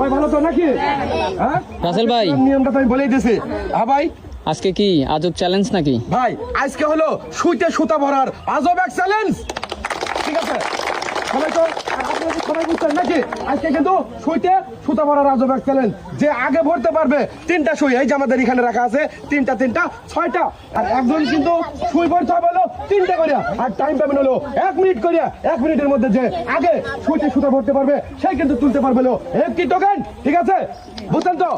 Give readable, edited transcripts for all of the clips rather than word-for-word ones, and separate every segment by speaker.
Speaker 1: সবাই ভালো তো নাকি? হ্যাঁ
Speaker 2: রাসেল ভাই,
Speaker 1: নিয়মটা তো আমি বলেই দিয়েছি। হ্যাঁ ভাই,
Speaker 2: আজকে কি আজব চ্যালেঞ্জ নাকি?
Speaker 1: ভাই আজকে হলো সুইতে সুতা ভরার আজব এক চ্যালেঞ্জ। ঠিক আছে, সবাই তো আপনারা কি সবাই বুঝছেন নাকি? আজকে কিন্তু সুইতে সুতা ভরার আজব এক চ্যালেঞ্জ। যে আগে ভরতে পারবে তিনটা সুই, এই যে আমাদের এখানে রাখা আছে তিনটা 6টা, আর একজন কিন্তু সুই ভরতে হবে হলো 3টা করে, আর টাইম পাবেন হলো 1 মিনিট করে। 1 মিনিটের মধ্যে যে আগে সুইতে সুতা ভরতে পারবে সেই কিন্তু তুলতে পারবে হলো একটি টোকেন। ঠিক আছে, বুঝছেন তো?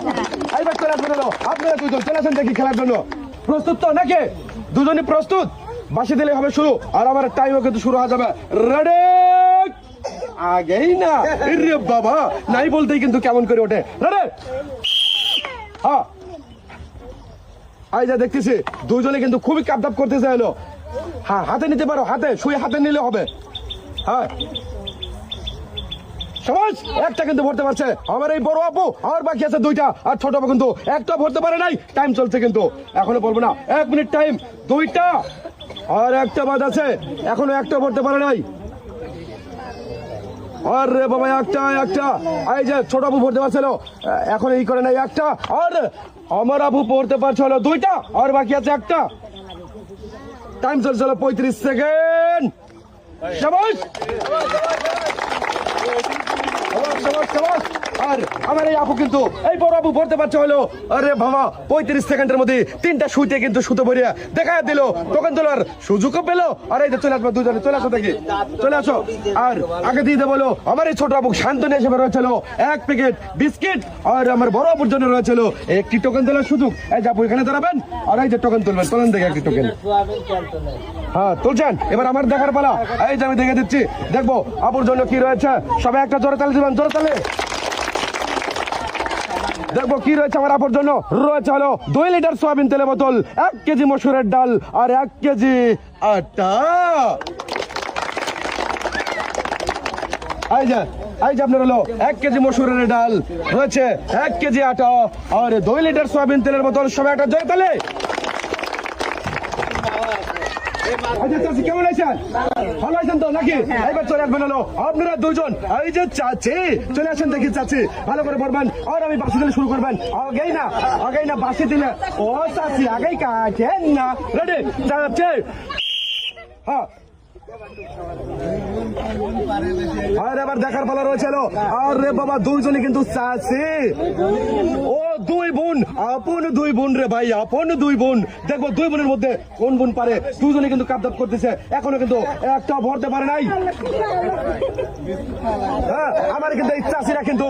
Speaker 1: এইবার চলে আসবেন হলো আপনারা দুজন, চলে আসেন দেখি খেলার জন্য। প্রস্তুত তো নাকি? দুজনই প্রস্তুত? বাসি দিলে হবে শুরু, আর আমার টাইমও কিন্তু শুরু হয়ে যাবে। রেডি? আগেই না রে বাবা, নাই বলতেই কিন্তু কেমন করে ওঠে। রেডি? হ্যাঁ, এই যে দেখতেছি দুজনে কিন্তু খুবই কাপদাপ করতেছে হলো। হ্যাঁ, হাতে নিতে পারো, হাতে শুয়ে হাতে নিলে হবে। হ্যাঁ, সমাজ একটা কিন্তু ভরতে পারছে আমার এই বড় আপু, আর বাকি আছে 2টা, আর ছোট আপু কিন্তু একটা ভরতে পারে নাই। টাইম চলছে কিন্তু, এখনো বলবো না, 1 মিনিট টাইম। 2টা আর একটা বাদ আছে, এখনো একটা ভরতে পারে নাই। আরে বাবা, একটা এই যে ছোট আপু ভরতে পারছিল, এখন এই করে নাই একটা, আর আমার আপু পড়তে পারছে হলো 2টা, আর বাকি আছে একটা। টাইম চলছে হলো 35 সেকেন্ড। সমাজ আর আমার এই আপু কিন্তু এই বড় আপু ভরতে পারছে হলো, আরে বাবা 35 সেকেন্ডের মধ্যে 3টা সুইতে কিন্তু সুতো ভরিয়া দেখা দিল, তখন তোলার সুযোগও পেলো। আর এই যে চলে আসবো দুজনে, চলে আসো দেখি, চলে আসো। আর আগে দিয়ে বলো আমার এই ছোট আপু শান্তনী হিসেবে রয়েছিল 1 প্যাকেট বিস্কিট, আর আমার বড় আপুর জন্য রয়েছিল একটি টোকেন তোলার সুযোগ। এই যে আপু এখানে দাঁড়াবেন, আর এই যে টোকেন তুলবেন, তোলেন দেখে একটি টোকেন। হ্যাঁ তুলছেন, এবার আমার দেখার পালা। এই যে আমি দেখে দিচ্ছি, দেখবো আপুর জন্য কি রয়েছে। সবাই একটা জোরে তালে দিবেন, জোরে তালে। দেখবো কি রয়েছে আমার আপুর জন্য। রয়েছে হলো 2 লিটার সয়াবিন তেলের বোতল, 1 কেজি মসুরের ডাল, আর 1 কেজি আটা। এই যে আপনার হলো 1 কেজি মসুরের ডাল, রয়েছে 1 কেজি আটা, আর 2 লিটার সয়াবিন তেলের বোতল। সবাই একটা জোরে তালে। কেমন আছেন? ভালো আছেন তো নাকি? এবার চলে আসবেন হলো আপনারা দুজন। এই যে চাচি, চলে আসেন দেখি চাচি, ভালো করে পড়বেন, আর আমি বাসি দিলে শুরু করবেন। আগেই না বাসি দিলে, ও চাচি আগেই কাটেন না। রেডি? চাচি, হ্যাঁ, আর এবার দেখার পালা রয়েছে। আরে বাবা, দুইজনে কিন্তু চাচি, ও 2 বোন, আপন 2 বোন রে ভাই, আপন 2 বোন। দেখবো 2 বোনের মধ্যে কোন বোন পারে। দুজনে কিন্তু কাপদাপ করতেছে, এখনো কিন্তু একটা ভরতে পারে নাই। হ্যাঁ, আমার কিন্তু এই চাচিরা কিন্তু